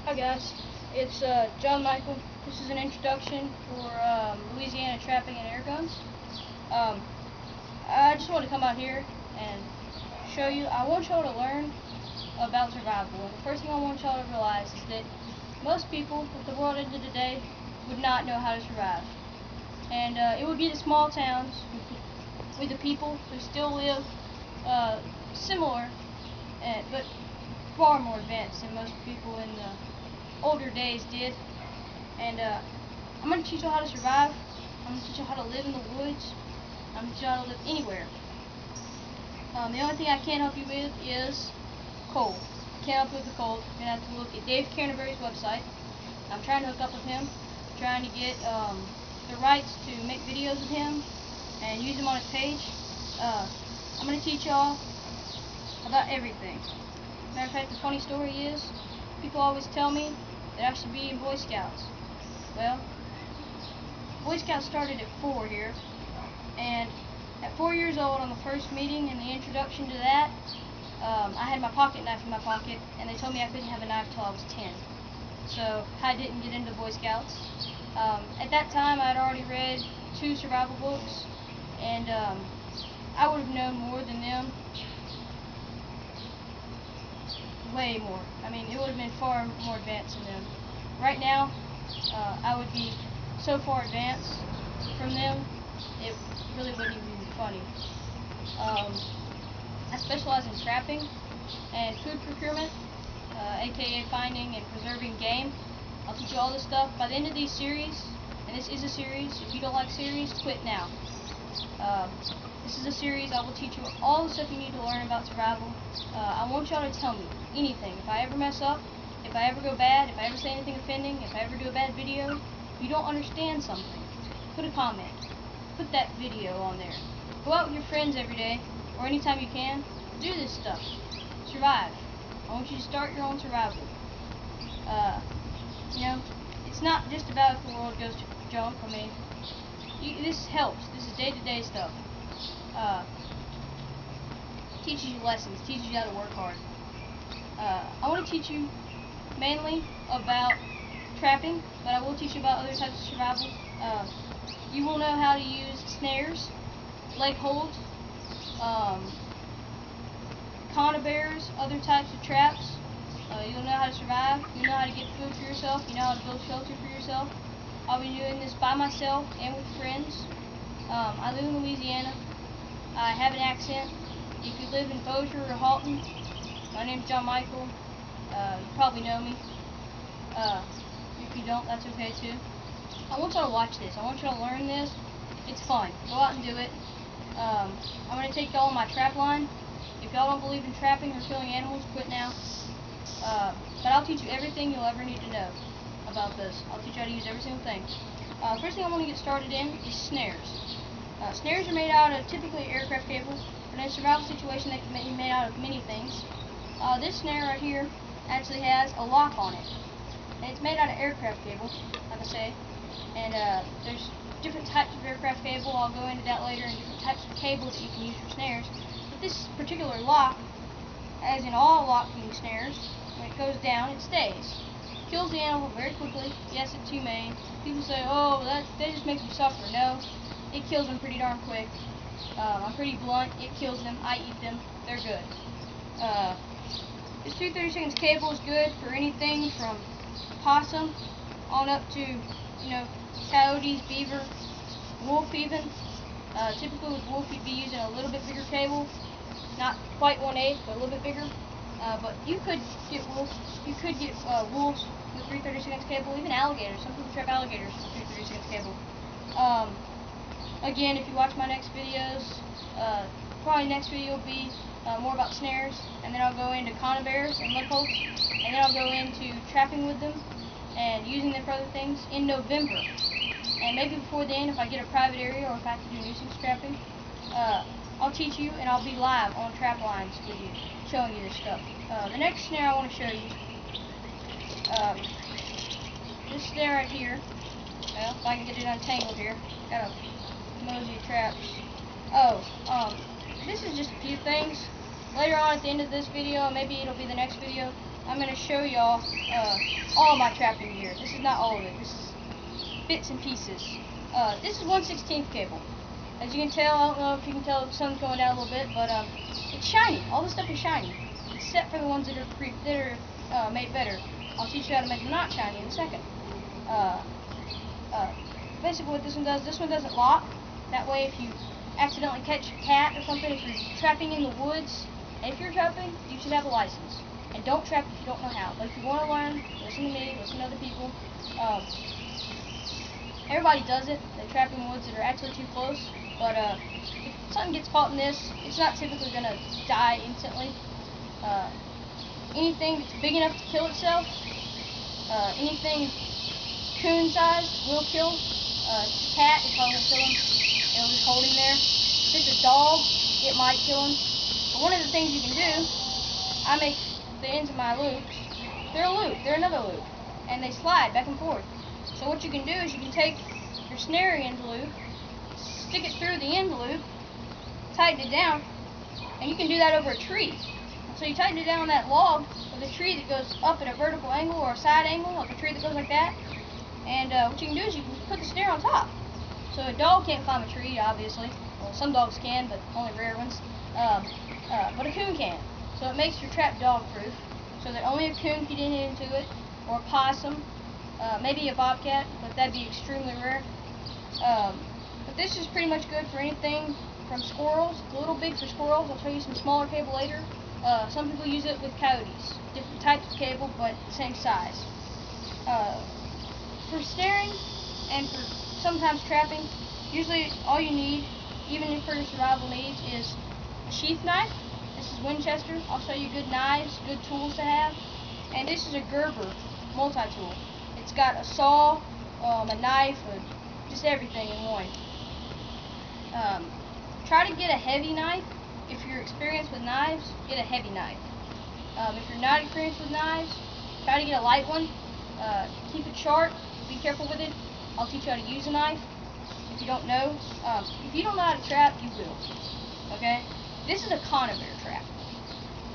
Hi guys, it's John Michael. This is an introduction for Louisiana trapping and air guns. I just want to come out here and show you. I want y'all to learn about survival. And the first thing I want y'all to realize is that most people, if the world ended today, would not know how to survive. And it would be the small towns with the people who still live similar, but far more advanced than most people in the older days did. And I'm going to teach you how to survive. I'm going to teach you how to live in the woods. I'm going to teach you how to live anywhere. The only thing I can't help you with is cold. I can't help you with the cold. You're going to have to look at Dave Canterbury's website. I'm trying to hook up with him, trying to get the rights to make videos with him and use them on his page. I'm going to teach y'all about everything. Matter of fact, the funny story is, people always tell me that I should be in Boy Scouts. Well, Boy Scouts started at 4 here, and at 4 years old, on the first meeting and the introduction to that, I had my pocket knife in my pocket, and they told me I couldn't have a knife till I was 10. So I didn't get into Boy Scouts. At that time, I had already read 2 survival books, and I would have known more than them. Way more. I mean, it would have been far more advanced than them. Right now, I would be so far advanced from them, it really wouldn't even be funny. I specialize in trapping and food procurement, aka finding and preserving game. I'll teach you all this stuff. By the end of these series, and this is a series, if you don't like series, quit now. This is a series. I will teach you all the stuff you need to learn about survival. I want y'all to tell me anything. If I ever mess up, if I ever go bad, if I ever say anything offending, if I ever do a bad video, if you don't understand something, put a comment. Put that video on there. Go out with your friends every day, or anytime you can. Do this stuff. Survive. I want you to start your own survival. You know, it's not just about if the world goes to junk. I mean, this helps. This is day-to-day stuff. Teaches you lessons, teaches you how to work hard. I want to teach you mainly about trapping, but I will teach you about other types of survival. You will know how to use snares, leg holds, conibears, other types of traps. You'll know how to survive, you'll know how to get food for yourself, you know how to build shelter for yourself. I'll be doing this by myself and with friends. I live in Louisiana. I have an accent. If you live in Bossier or Halton, my name's John Michael. You probably know me. If you don't, that's okay too. I want y'all to watch this. I want y'all to learn this. It's fun. Go out and do it. I'm going to take y'all on my trap line. If y'all don't believe in trapping or killing animals, quit now. But I'll teach you everything you'll ever need to know about this. I'll teach you how to use every single thing. First thing I want to get started in is snares. Snares are made out of typically aircraft cable, but in a survival situation they can be made out of many things. This snare right here actually has a lock on it. And it's made out of aircraft cable, like I say. And there's different types of aircraft cable. I'll go into that later, and different types of cable that you can use for snares. But this particular lock, as in all locking snares, when it goes down, it stays. Kills the animal very quickly. Yes, it's humane. People say, oh, that just makes you suffer. No, it kills them pretty darn quick. I'm pretty blunt. It kills them. I eat them. They're good. This 232 cable is good for anything from possum on up to, coyotes, beaver, wolf even. Typically with wolf you'd be using a little bit bigger cable. Not quite 1/8, but a little bit bigger. But you could get wolves. You could get wolves with 336 cable, even alligators. Some people trap alligators with 336 cable. Again, if you watch my next videos, probably next video will be more about snares, and then I'll go into conibears and leg holds, and then I'll go into trapping with them and using them for other things in November. And maybe before then, if I get a private area or if I have to do nuisance trapping, I'll teach you and I'll be live on trap lines with you, showing you this stuff. The next snare I want to show you, this snare right here. Well, if I can get it untangled here. Got a mosey of traps. This is just a few things. Later on at the end of this video, maybe it'll be the next video, I'm going to show y'all all of my trapping gear. This is not all of it. This is bits and pieces. This is 1/16 cable. As you can tell, I don't know if you can tell the sun's going down a little bit, but it's shiny. All this stuff is shiny, except for the ones that are made better. I'll teach you how to make them not shiny in a second. Basically what this one doesn't lock. That way if you accidentally catch a cat or something, if you're trapping in the woods, and if you're trapping, you should have a license. And don't trap if you don't know how. But if you want to learn, listen to me, listen to other people. Everybody does it. They trap in woods that are actually too close. But if something gets caught in this, it's not typically going to die instantly. Anything that's big enough to kill itself, anything coon size will kill. If it's a cat, it probably won't kill him. It'll just hold him there. If it's a dog, it might kill him. But one of the things you can do, I make the ends of my loops, they're a loop, they're another loop, and they slide back and forth. So what you can do is you can take your snare end loop, stick it through the end loop, tighten it down, and you can do that over a tree. So you tighten it down on that log with a tree that goes up at a vertical angle or a side angle, like a tree that goes like that. And what you can do is you can put the snare on top. So a dog can't climb a tree, obviously. Well, some dogs can, but only rare ones. But a coon can. So it makes your trap dog-proof, so that only a coon can get into it, or a possum, maybe a bobcat, but that'd be extremely rare. But this is pretty much good for anything from squirrels. It's a little big for squirrels. I'll show you some smaller cable later. Some people use it with coyotes. Different types of cable, but the same size. For snaring and for sometimes trapping, usually all you need, even for your survival needs, is a sheath knife. This is Winchester. I'll show you good knives, good tools to have. And this is a Gerber multi-tool. It's got a saw, a knife, just everything in one. Try to get a heavy knife. If you're experienced with knives, get a heavy knife. If you're not experienced with knives, try to get a light one. Keep it sharp. Be careful with it. I'll teach you how to use a knife. If you don't know, if you don't know how to trap, you will. Okay? This is a conibear trap.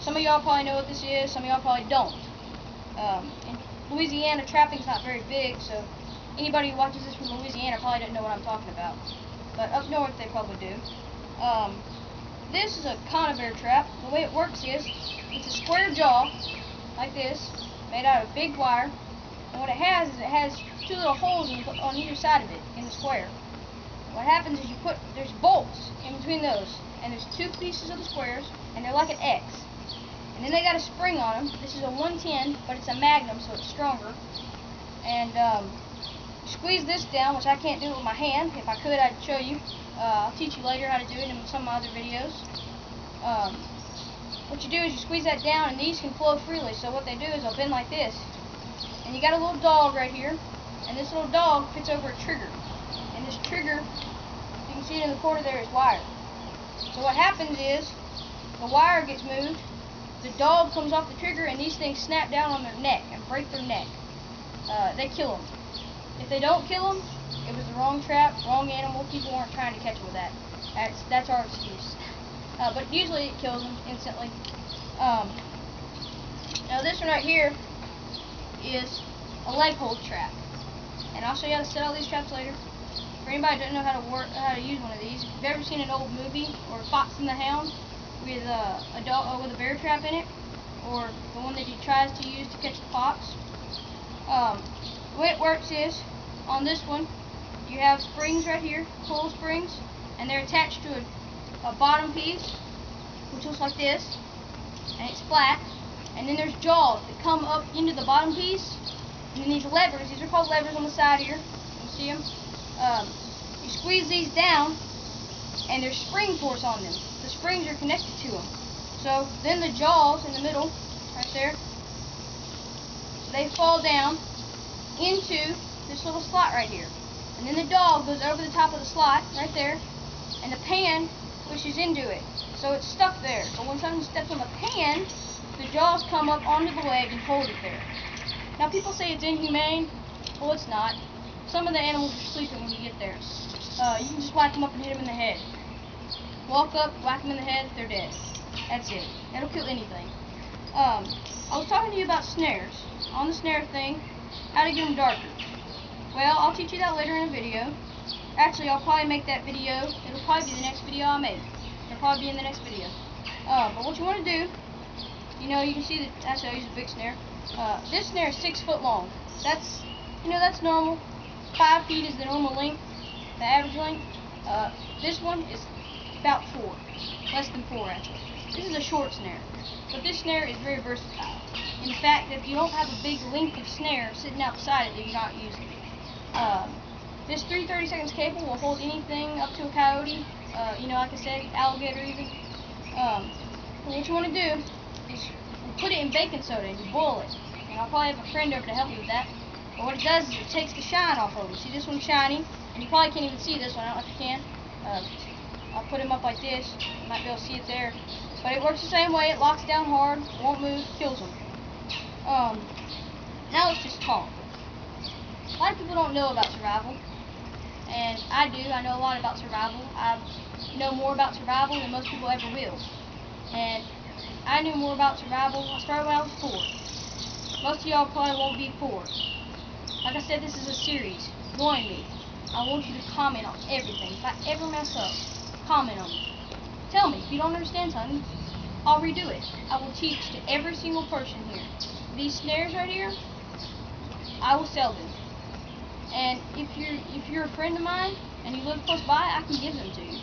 Some of y'all probably know what this is. Some of y'all probably don't. In Louisiana, trapping's not very big, so anybody who watches this from Louisiana probably doesn't know what I'm talking about. But up north, they probably do. This is a conibear trap. The way it works is, it's a square jaw, like this, made out of big wire. And what it has two little holes on either side of it, in the square. What happens is there's bolts in between those, and there's two pieces of the squares, and they're like an X. And then they got a spring on them. This is a 110, but it's a Magnum, so it's stronger. And squeeze this down, which I can't do with my hand. If I could, I'd show you. I'll teach you later how to do it in some of my other videos. What you do is you squeeze that down, and these can flow freely. So what they do is they'll bend like this. And you got a little dog right here, and this little dog fits over a trigger. And this trigger, you can see it in the corner there, is wire. So what happens is, the wire gets moved, the dog comes off the trigger, and these things snap down on their neck and break their neck. They kill them. If they don't kill them, it was the wrong trap, wrong animal. People weren't trying to catch them with that. That's our excuse. But usually it kills them instantly. Now this one right here is a leg hold trap, and I'll show you how to set all these traps later. For anybody who doesn't know how to use one of these, if you've ever seen an old movie or Fox and the Hound with a dog with a bear trap in it, or the one that he tries to use to catch the fox, the way it works is, on this one, you have springs right here, pull springs, and they're attached to a bottom piece, which looks like this, and it's flat. And then there's jaws that come up into the bottom piece, and then these levers, these are called levers on the side here, you see them? You squeeze these down, and there's spring force on them. The springs are connected to them. So then the jaws in the middle, right there, they fall down into this little slot right here. And then the dog goes over the top of the slot, right there, and the pan pushes into it. So it's stuck there. But when something steps on the pan, the jaws come up onto the leg and hold it there. Now people say it's inhumane. Well, it's not. Some of the animals are sleeping when you get there. You can just whack them up and hit them in the head. Walk up, whack them in the head, they're dead. That's it. That'll kill anything. I was talking to you about snares. On the snare thing, how to get them darker. Well, I'll teach you that later in a video. Actually, I'll probably make that video. It'll probably be the next video I make. It'll probably be in the next video. But what you want to do, you can see that. Actually, I'll use a big snare. This snare is 6 foot long. That's normal. 5 feet is the normal length, the average length. This one is about 4, less than 4 actually. This is a short snare, but this snare is very versatile. In fact, if you don't have a big length of snare sitting out beside it that you're not using, this 3/32 cable will hold anything up to a coyote. Like I said, alligator even. What you want to do is you put it in baking soda and you boil it. And I'll probably have a friend over to help me with that. But what it does is it takes the shine off of them. See, this one's shiny, and you probably can't even see this one. I don't know if you can. I'll put him up like this. You might be able to see it there. But it works the same way. It locks down hard, won't move, kills them. Now let's just talk. A lot of people don't know about survival, and I do. I know a lot about survival. I know more about survival than most people ever will. And I knew more about survival. I started when I was 4. Most of y'all probably won't be 4. Like I said, this is a series. Join me. I want you to comment on everything. If I ever mess up, comment on it. Tell me if you don't understand something. I'll redo it. I will teach to every single person here. These snares right here, I will sell them. And if you're a friend of mine and you live close by, I can give them to you.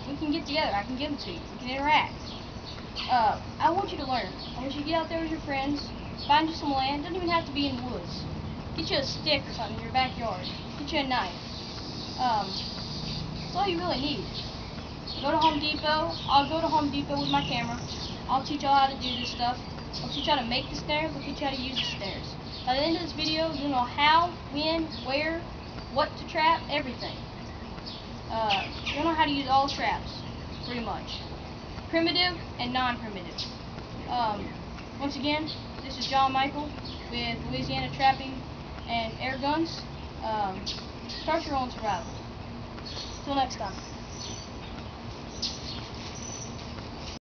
We can get together. I can give them to you. We can interact. I want you to learn. I want you to get out there with your friends, find you some land. It doesn't even have to be in the woods. Get you a stick or something in your backyard. Get you a knife. That's all you really need. Go to Home Depot. I'll go to Home Depot with my camera. I'll teach y'all how to do this stuff. I'll teach you how to make the snares. I'll teach you how to use the snares. By the end of this video, you'll know how, when, where, what to trap, everything. You'll know how to use all traps, pretty much. Primitive and non-primitive. Once again, this is John Michael with Louisiana Trapping and Air Guns. Start your own survival. Till next time.